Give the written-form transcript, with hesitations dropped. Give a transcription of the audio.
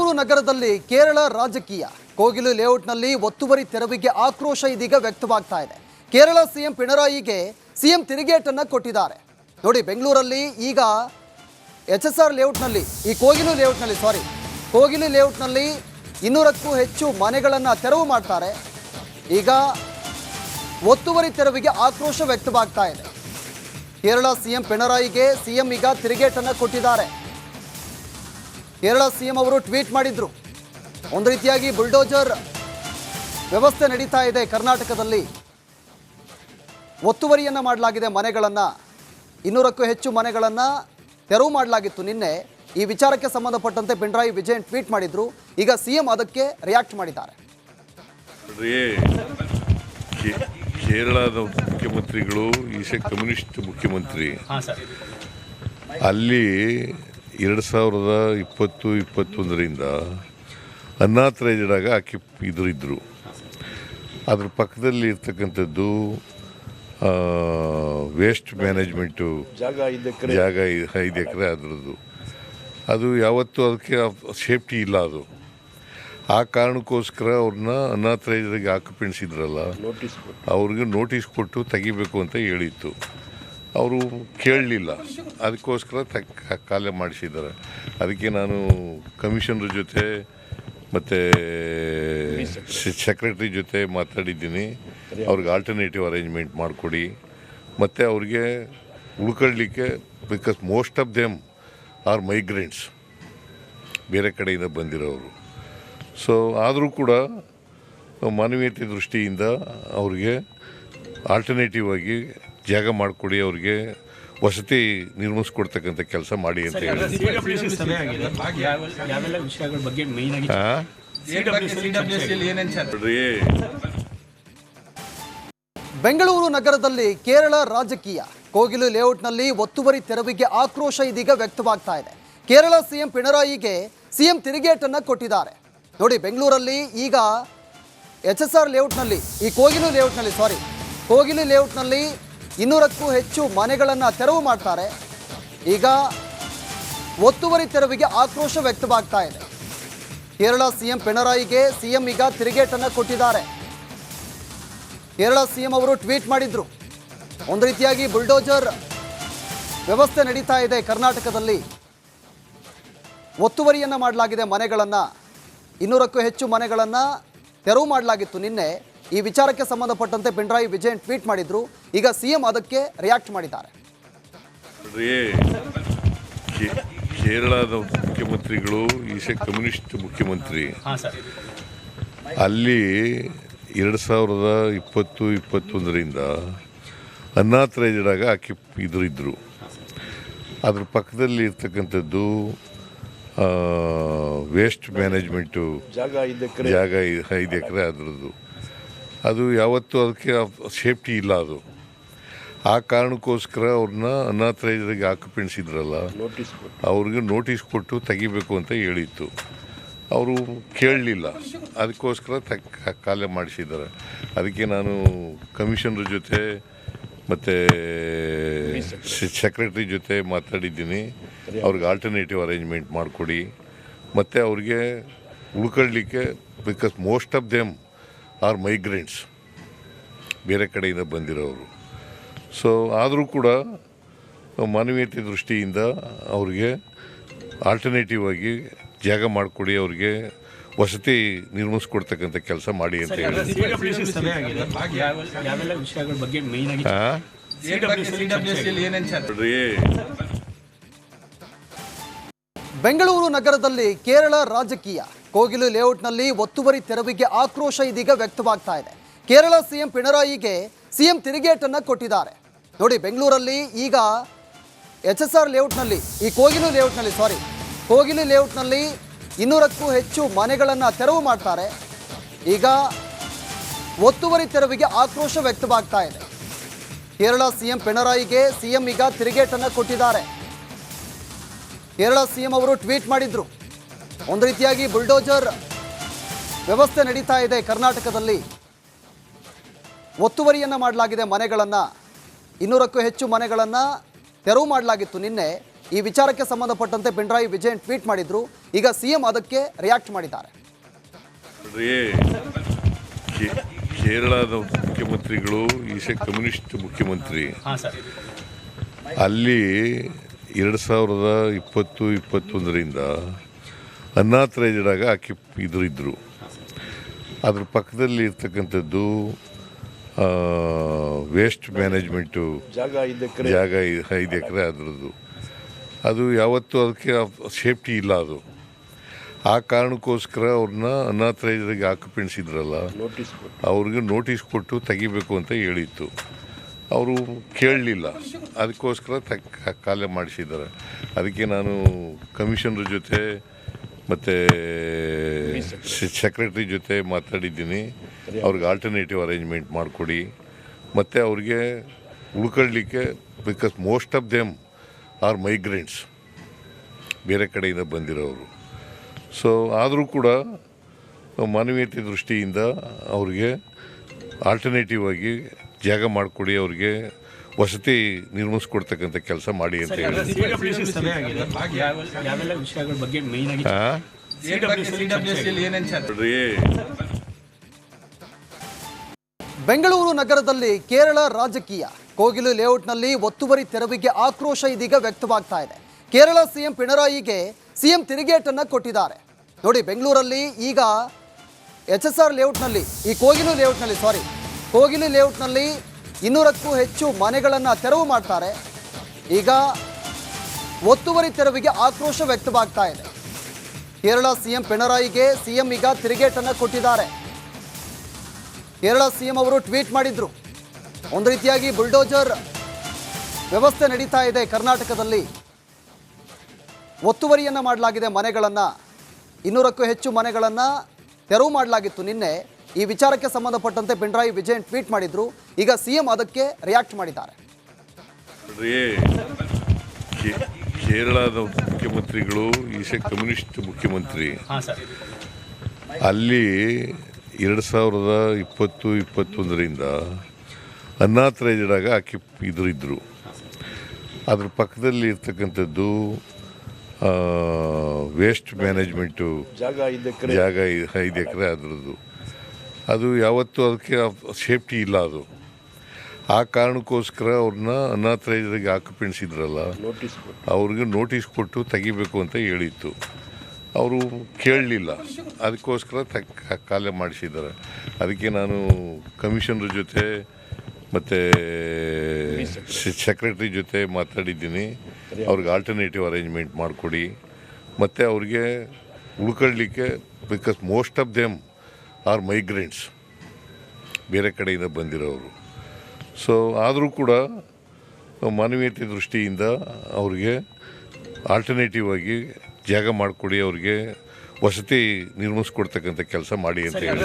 ಬೆಂಗಳೂರು ನಗರದಲ್ಲಿ ಕೇರಳ ರಾಜಕೀಯ ಕೋಗಿಲು ಲೇಔಟ್ನಲ್ಲಿ ಒತ್ತುವರಿ ತೆರವಿಗೆ ಆಕ್ರೋಶ ಇದೀಗ ವ್ಯಕ್ತವಾಗ್ತಾ ಇದೆ. ಕೇರಳ ಸಿಎಂ ಪಿಣರಾಯಿಗೆ ಸಿಎಂ ತಿರುಗೇಟನ್ನು ಕೊಟ್ಟಿದ್ದಾರೆ. ನೋಡಿ, ಬೆಂಗಳೂರಲ್ಲಿ ಈಗ HSR ಲೇಔಟ್ನಲ್ಲಿ ಈ ಕೋಗಿಲು ಲೇಔಟ್ನಲ್ಲಿ 200ಕ್ಕೂ ಹೆಚ್ಚು ಮನೆಗಳನ್ನು ತೆರವು ಮಾಡ್ತಾರೆ. ಈಗ ಒತ್ತುವರಿ ತೆರವಿಗೆ ಆಕ್ರೋಶ ವ್ಯಕ್ತವಾಗ್ತಾ ಇದೆ. ಕೇರಳ ಸಿಎಂ ಪಿಣರಾಯಿಗೆ ಸಿಎಂ ಈಗ ತಿರುಗೇಟನ್ನು ಕೊಟ್ಟಿದ್ದಾರೆ. ಕೇರಳ ಸಿಎಂ ಅವರು ಟ್ವೀಟ್ ಮಾಡಿದ್ರು, ಒಂದು ರೀತಿಯಾಗಿ ಬುಲ್ಡೋಜರ್ ವ್ಯವಸ್ಥೆ ನಡೀತಾ ಇದೆ ಕರ್ನಾಟಕದಲ್ಲಿ, ಒತ್ತುವರಿಯನ್ನು ಮಾಡಲಾಗಿದೆ, ಮನೆಗಳನ್ನು 200ಕ್ಕೂ ಹೆಚ್ಚು ಮನೆಗಳನ್ನು ತೆರವು ಮಾಡಲಾಗಿತ್ತು ನಿನ್ನೆ. ಈ ವಿಚಾರಕ್ಕೆ ಸಂಬಂಧಪಟ್ಟಂತೆ ಪಿಣರಾಯಿ ವಿಜಯನ್ ಟ್ವೀಟ್ ಮಾಡಿದ್ರು. ಈಗ ಸಿಎಂ ಅದಕ್ಕೆ ರಿಯಾಕ್ಟ್ ಮಾಡಿದ್ದಾರೆ. ಕೇರಳದ ಮುಖ್ಯಮಂತ್ರಿಗಳು ಈಶ ಕಮ್ಯುನಿಸ್ಟ್ ಮುಖ್ಯಮಂತ್ರಿ, ಅಲ್ಲಿ 2020-21ರಿಂದ ಅನ್ನಾಥರೈಸ್ಡ್ ಆಗಿ ಇದ್ರು. ಅದ್ರ ಪಕ್ಕದಲ್ಲಿ ಇರ್ತಕ್ಕಂಥದ್ದು ವೇಸ್ಟ್ ಮ್ಯಾನೇಜ್ಮೆಂಟು ಜಾಗ 5 ಎಕರೆ ಅದರದ್ದು. ಅದು ಯಾವತ್ತೂ ಅದಕ್ಕೆ ಸೇಫ್ಟಿ ಇಲ್ಲ. ಅದು ಆ ಕಾರಣಕ್ಕೋಸ್ಕರ ಅವ್ರನ್ನ ಅನ್ನಾಥರೈಸ್ಡ್ಗೆ ಆಕ್ಯುಪೆಂಟ್ಸ್ ಇದ್ರಲ್ಲ, ಅವ್ರಿಗೆ ನೋಟಿಸ್ ಕೊಟ್ಟು ತೆಗಿಬೇಕು ಅಂತ ಹೇಳಿತ್ತು. ಅವರು ಕೇಳಲಿಲ್ಲ, ಅದಕ್ಕೋಸ್ಕರ ಖಾಲಿ ಮಾಡಿಸಿದ್ದಾರೆ. ಅದಕ್ಕೆ ನಾನು ಕಮಿಷನರ್ ಜೊತೆ ಮತ್ತು ಸೆಕ್ರೆಟರಿ ಜೊತೆ ಮಾತಾಡಿದ್ದೀನಿ. ಅವ್ರಿಗೆ ಆಲ್ಟರ್ನೇಟಿವ್ ಅರೇಂಜ್ಮೆಂಟ್ ಮಾಡಿಕೊಡಿ, ಮತ್ತು ಅವ್ರಿಗೆ ಉಳ್ಕೊಳ್ಳಿಕ್ಕೆ, because most of them are migrants, ಬೇರೆ ಕಡೆಯಿಂದ ಬಂದಿರೋರು. ಸೊ ಆದರೂ ಕೂಡ ಮಾನವೀಯತೆ ದೃಷ್ಟಿಯಿಂದ ಅವ್ರಿಗೆ ಆಲ್ಟರ್ನೇಟಿವ್ ಆಗಿ ಜಾಗ ಮಾಡಿಕೊಡಿ, ಅವ್ರಿಗೆ ವಸತಿ ನಿರ್ಮಿಸ್ಕೊಡ್ತಕ್ಕಂಥ ಕೆಲಸ ಮಾಡಿ ಅಂತ ಹೇಳಿ. ಬೆಂಗಳೂರು ನಗರದಲ್ಲಿ ಕೇರಳ ರಾಜಕೀಯ ಕೋಗಿಲು ಲೇಔಟ್ನಲ್ಲಿ ಒತ್ತುವರಿ ತೆರವಿಗೆ ಆಕ್ರೋಶ ಇದೀಗ ವ್ಯಕ್ತವಾಗ್ತಾ ಇದೆ. ಕೇರಳ ಸಿಎಂ ಪಿಣರಾಯಿಗೆ ಸಿಎಂ ತಿರುಗೇಟನ್ನು ಕೊಟ್ಟಿದ್ದಾರೆ. ನೋಡಿ, ಬೆಂಗಳೂರಲ್ಲಿ ಈಗ HSR ಲೇಔಟ್ನಲ್ಲಿ ಈ ಕೋಗಿಲು ಲೇಔಟ್ನಲ್ಲಿ 200ಕ್ಕೂ ಹೆಚ್ಚು ಮನೆಗಳನ್ನು ತೆರವು ಮಾಡ್ತಾರೆ. ಈಗ ಒತ್ತುವರಿ ತೆರವಿಗೆ ಆಕ್ರೋಶ ವ್ಯಕ್ತವಾಗ್ತಾ ಇದೆ. ಕೇರಳ ಸಿಎಂ ಪಿಣರಾಯಿಗೆ ಸಿಎಂ ಈಗ ತಿರುಗೇಟನ್ನು ಕೊಟ್ಟಿದ್ದಾರೆ. ಕೇರಳ ಸಿಎಂ ಅವರು ಟ್ವೀಟ್ ಮಾಡಿದ್ರು, ಒಂದು ರೀತಿಯಾಗಿ ಬುಲ್ಡೋಜರ್ ವ್ಯವಸ್ಥೆ ನಡೀತಾ ಇದೆ ಕರ್ನಾಟಕದಲ್ಲಿ, ಒತ್ತುವರಿಯನ್ನು ಮಾಡಲಾಗಿದೆ, ಮನೆಗಳನ್ನು 200ಕ್ಕೂ ಹೆಚ್ಚು ಮನೆಗಳನ್ನು ತೆರವು ಮಾಡಲಾಗಿತ್ತು ನಿನ್ನೆ. ಈ ವಿಚಾರಕ್ಕೆ ಸಂಬಂಧಪಟ್ಟಂತೆ ಪಿಣರಾಯಿ ವಿಜಯನ್ ಟ್ವೀಟ್ ಮಾಡಿದ್ರು. ಈಗ ಸಿಎಂ ಅದಕ್ಕೆ ರಿಯಾಕ್ಟ್ ಮಾಡಿದ್ದಾರೆ. ಕೇರಳದ ಮುಖ್ಯಮಂತ್ರಿಗಳು ಈಶ ಕಮ್ಯುನಿಸ್ಟ್ ಮುಖ್ಯಮಂತ್ರಿ, ಅಲ್ಲಿ 2020-21ರಿಂದ ಅನ್ನಾಥರೈಸ್ಡ್ ಆಗಿ ಇದ್ರು. ಅದ್ರ ಪಕ್ಕದಲ್ಲಿ ಇರ್ತಕ್ಕಂಥದ್ದು ವೇಸ್ಟ್ ಮ್ಯಾನೇಜ್ಮೆಂಟು ಜಾಗ 5 ಎಕರೆ ಅದರದ್ದು. ಅದು ಯಾವತ್ತೂ ಅದಕ್ಕೆ ಸೇಫ್ಟಿ ಇಲ್ಲ. ಅದು ಆ ಕಾರಣಕ್ಕೋಸ್ಕರ ಅವ್ರನ್ನ ಅನ್ನಾಥರೈಸ್ಡ್ಗೆ ಆಕ್ಯುಪೆಂಟ್ಸ್ ಇದ್ರಲ್ಲ, ಅವ್ರಿಗೆ ನೋಟಿಸ್ ಕೊಟ್ಟು ತೆಗಿಬೇಕು ಅಂತ ಹೇಳಿತ್ತು. ಅವರು ಕೇಳಲಿಲ್ಲ, ಅದಕ್ಕೋಸ್ಕರ ಖಾಲಿ ಮಾಡಿಸಿದ್ದಾರೆ. ಅದಕ್ಕೆ ನಾನು ಕಮಿಷನರ್ ಜೊತೆ ಮತ್ತು ಸೆಕ್ರೆಟರಿ ಜೊತೆ ಮಾತಾಡಿದ್ದೀನಿ. ಅವ್ರಿಗೆ ಆಲ್ಟರ್ನೇಟಿವ್ ಅರೇಂಜ್ಮೆಂಟ್ ಮಾಡಿಕೊಡಿ, ಮತ್ತು ಅವ್ರಿಗೆ ಉಳ್ಕೊಳ್ಳಿಕ್ಕೆ, because most of them are migrants, ಬೇರೆ ಕಡೆಯಿಂದ ಬಂದಿರೋರು. ಸೊ ಆದರೂ ಕೂಡ ಮಾನವೀಯತೆ ದೃಷ್ಟಿಯಿಂದ ಅವ್ರಿಗೆ ಆಲ್ಟರ್ನೇಟಿವ್ ಆಗಿ ಜಾಗ ಮಾಡಿಕೊಡಿ, ಅವ್ರಿಗೆ ವಸತಿ ನಿರ್ಮಿಸ್ಕೊಡ್ತಕ್ಕಂಥ ಕೆಲಸ ಮಾಡಿ ಅಂತ ಹೇಳಿ. ಬೆಂಗಳೂರು ನಗರದಲ್ಲಿ ಕೇರಳ ರಾಜಕೀಯ ಕೋಗಿಲು ಲೇಔಟ್ನಲ್ಲಿ ಒತ್ತುವರಿ ತೆರವಿಗೆ ಆಕ್ರೋಶ ಇದೀಗ ವ್ಯಕ್ತವಾಗ್ತಾ ಇದೆ. ಕೇರಳ ಸಿಎಂ ಪಿಣರಾಯಿಗೆ ಸಿಎಂ ತಿರುಗೇಟನ್ನು ಕೊಟ್ಟಿದ್ದಾರೆ. ನೋಡಿ, ಬೆಂಗಳೂರಲ್ಲಿ ಈಗ HSR ಲೇಔಟ್ನಲ್ಲಿ ಈ ಕೋಗಿಲು ಲೇಔಟ್ನಲ್ಲಿ 200ಕ್ಕೂ ಹೆಚ್ಚು ಮನೆಗಳನ್ನು ತೆರವು ಮಾಡ್ತಾರೆ. ಈಗ ಒತ್ತುವರಿ ತೆರವಿಗೆ ಆಕ್ರೋಶ ವ್ಯಕ್ತವಾಗ್ತಾ ಇದೆ. ಕೇರಳ ಸಿಎಂ ಪಿಣರಾಯಿಗೆ ಸಿಎಂ ಈಗ ತಿರುಗೇಟನ್ನು ಕೊಟ್ಟಿದ್ದಾರೆ. ಕೇರಳ ಸಿಎಂ ಅವರು ಟ್ವೀಟ್ ಮಾಡಿದ್ರು, ಒಂದು ರೀತಿಯಾಗಿ ಬುಲ್ಡೋಜರ್ ವ್ಯವಸ್ಥೆ ನಡೀತಾ ಇದೆ ಕರ್ನಾಟಕದಲ್ಲಿ, ಒತ್ತುವರಿಯನ್ನು ಮಾಡಲಾಗಿದೆ, ಮನೆಗಳನ್ನು 200ಕ್ಕೂ ಹೆಚ್ಚು ಮನೆಗಳನ್ನು ತೆರವು ಮಾಡಲಾಗಿತ್ತು ನಿನ್ನೆ. ಈ ವಿಚಾರಕ್ಕೆ ಸಂಬಂಧಪಟ್ಟಂತೆ ಪಿಣರಾಯಿ ವಿಜಯನ್ ಟ್ವೀಟ್ ಮಾಡಿದ್ರು. ಈಗ ಸಿಎಂ ಅದಕ್ಕೆ ರಿಯಾಕ್ಟ್ ಮಾಡಿದ್ದಾರೆ. ಕೇರಳದ ಮುಖ್ಯಮಂತ್ರಿಗಳು ಈಸ್ ಎ ಕಮ್ಯುನಿಸ್ಟ್ ಮುಖ್ಯಮಂತ್ರಿ. ಅಲ್ಲಿ 2020-21ರಿಂದ ಅನ್ನಾಥರೈಸ್ಡ್ ಆಗಿ ಇದ್ರು. ಅದ್ರ ಪಕ್ಕದಲ್ಲಿ ಇರ್ತಕ್ಕಂಥದ್ದು ವೇಸ್ಟ್ ಮ್ಯಾನೇಜ್ಮೆಂಟು ಜಾಗ 5 ಎಕರೆ ಅದರದ್ದು. ಅದು ಯಾವತ್ತೂ ಅದಕ್ಕೆ ಸೇಫ್ಟಿ ಇಲ್ಲ. ಅದು ಆ ಕಾರಣಕ್ಕೋಸ್ಕರ ಅವ್ರನ್ನ ಅನ್ನಾಥರೈಸ್ಡ್ಗೆ ಆಕ್ಯುಪೆಂಟ್ಸ್ ಇದ್ರಲ್ಲ, ಅವ್ರಿಗೆ ನೋಟಿಸ್ ಕೊಟ್ಟು ತೆಗಿಬೇಕು ಅಂತ ಹೇಳಿತ್ತು. ಅವರು ಕೇಳಲಿಲ್ಲ, ಅದಕ್ಕೋಸ್ಕರ ಕಾಲ ಮಾಡಿಸಿದ್ದಾರೆ. ಅದಕ್ಕೆ ನಾನು ಕಮಿಷನರ್ ಜೊತೆ ಮತ್ತು ಸೆಕ್ರೆಟರಿ ಜೊತೆ ಮಾತಾಡಿದ್ದೀನಿ. ಅವ್ರಿಗೆ ಆಲ್ಟರ್ನೇಟಿವ್ ಅರೇಂಜ್ಮೆಂಟ್ ಮಾಡಿಕೊಡಿ, ಮತ್ತು ಅವ್ರಿಗೆ ಉಳ್ಕೊಳ್ಳಿಕ್ಕೆ, because most of them are migrants, ಬೇರೆ ಕಡೆಯಿಂದ ಬಂದಿರೋರು. ಸೊ ಆದರೂ ಕೂಡ ಮಾನವೀಯತೆ ದೃಷ್ಟಿಯಿಂದ ಅವ್ರಿಗೆ ಆಲ್ಟರ್ನೇಟಿವ್ ಆಗಿ ಜಾಗ ಮಾಡಿಕೊಡಿ, ಅವ್ರಿಗೆ ವಸತಿ ನಿರ್ಮಿಸ್ಕೊಡ್ತಕ್ಕಂಥ ಕೆಲಸ ಮಾಡಿ ಅಂತ ಹೇಳಿ. ಬೆಂಗಳೂರು ನಗರದಲ್ಲಿ ಕೇರಳ ರಾಜಕೀಯ. ಕೋಗಿಲು ಲೇಔಟ್ನಲ್ಲಿ ಒತ್ತುವರಿ ತೆರವಿಗೆ ಆಕ್ರೋಶ ಇದೀಗ ವ್ಯಕ್ತವಾಗ್ತಾ ಇದೆ. ಕೇರಳ ಸಿಎಂ ಪಿಣರಾಯಿಗೆ ಸಿಎಂ ತಿರುಗೇಟನ್ನು ಕೊಟ್ಟಿದ್ದಾರೆ. ನೋಡಿ, ಬೆಂಗಳೂರಲ್ಲಿ ಈಗ HSR ಲೇಔಟ್ನಲ್ಲಿ, ಈ ಕೋಗಿಲು ಲೇಔಟ್ನಲ್ಲಿ 200ಕ್ಕೂ ಹೆಚ್ಚು ಮನೆಗಳನ್ನು ತೆರವು ಮಾಡ್ತಾರೆ. ಈಗ ಒತ್ತುವರಿ ತೆರವಿಗೆ ಆಕ್ರೋಶ ವ್ಯಕ್ತವಾಗ್ತಾ ಇದೆ. ಕೇರಳ ಸಿಎಂ ಪಿಣರಾಯಿಗೆ ಸಿಎಂ ಈಗ ತಿರುಗೇಟನ್ನು ಕೊಟ್ಟಿದ್ದಾರೆ. ಕೇರಳ ಸಿಎಂ ಅವರು ಟ್ವೀಟ್ ಮಾಡಿದ್ರು. ಒಂದು ರೀತಿಯಾಗಿ ಬುಲ್ಡೋಜರ್ ವ್ಯವಸ್ಥೆ ನಡೀತಾ ಇದೆ ಕರ್ನಾಟಕದಲ್ಲಿ. ಒತ್ತುವರಿಯನ್ನು ಮಾಡಲಾಗಿದೆ, ಮನೆಗಳನ್ನು 200ಕ್ಕೂ ಹೆಚ್ಚು ಮನೆಗಳನ್ನು ತೆರವು ಮಾಡಲಾಗಿತ್ತು ನಿನ್ನೆ. ಈ ವಿಚಾರಕ್ಕೆ ಸಂಬಂಧಪಟ್ಟಂತೆ ಪಿಣರಾಯಿ ವಿಜಯನ್ ಟ್ವೀಟ್ ಮಾಡಿದ್ರು. ಈಗ ಸಿಎಂ ಅದಕ್ಕೆ ರಿಯಾಕ್ಟ್ ಮಾಡಿದ್ದಾರೆ. ಕೇರಳದ ಮುಖ್ಯಮಂತ್ರಿಗಳು ಈಸ್ ಎ ಕಮ್ಯುನಿಸ್ಟ್ ಮುಖ್ಯಮಂತ್ರಿ. ಅಲ್ಲಿ 2020-21ರಿಂದ ಅನ್ನಾಥರೈಸ್ಡ್ ಆಗಿ ಇದ್ರು. ಅದ್ರ ಪಕ್ಕದಲ್ಲಿ ಇರ್ತಕ್ಕಂಥದ್ದು ವೇಸ್ಟ್ ಮ್ಯಾನೇಜ್ಮೆಂಟು ಜಾಗ 5 ಎಕರೆ ಅದರದ್ದು. ಅದು ಯಾವತ್ತೂ ಅದಕ್ಕೆ ಸೇಫ್ಟಿ ಇಲ್ಲ. ಅದು ಆ ಕಾರಣಕ್ಕೋಸ್ಕರ ಅವ್ರನ್ನ ಅನ್ನಾಥರೈಸ್ಡ್ಗೆ ಆಕ್ಯುಪೆಂಟ್ಸ್ ಇದ್ರಲ್ಲ, ಅವ್ರಿಗೆ ನೋಟಿಸ್ ಕೊಟ್ಟು ತೆಗಿಬೇಕು ಅಂತ ಹೇಳಿತ್ತು. ಅವರು ಕೇಳಲಿಲ್ಲ, ಅದಕ್ಕೋಸ್ಕರ ಕಾಲ ಮಾಡಿಸಿದ್ದಾರೆ. ಅದಕ್ಕೆ ನಾನು ಕಮಿಷನರ್ ಜೊತೆ ಮತ್ತು ಸೆಕ್ರೆಟರಿ ಜೊತೆ ಮಾತಾಡಿದ್ದೀನಿ. ಅವ್ರಿಗೆ ಆಲ್ಟರ್ನೇಟಿವ್ ಅರೇಂಜ್ಮೆಂಟ್ ಮಾಡಿಕೊಡಿ, ಮತ್ತು ಅವ್ರಿಗೆ ಉಳ್ಕೊಳ್ಳಿಕ್ಕೆ, because most of them are migrants, ಬೇರೆ ಕಡೆಯಿಂದ ಬಂದಿರೋರು. ಸೊ ಆದರೂ ಕೂಡ ಮಾನವೀಯತೆ ದೃಷ್ಟಿಯಿಂದ ಅವ್ರಿಗೆ ಆಲ್ಟರ್ನೇಟಿವ್ ಆಗಿ ಜಾಗ ಮಾಡಿಕೊಡಿ, ಅವ್ರಿಗೆ ವಸತಿ ನಿರ್ಮಿಸ್ಕೊಡ್ತಕ್ಕಂಥ ಕೆಲಸ ಮಾಡಿ ಅಂತ ಹೇಳಿ.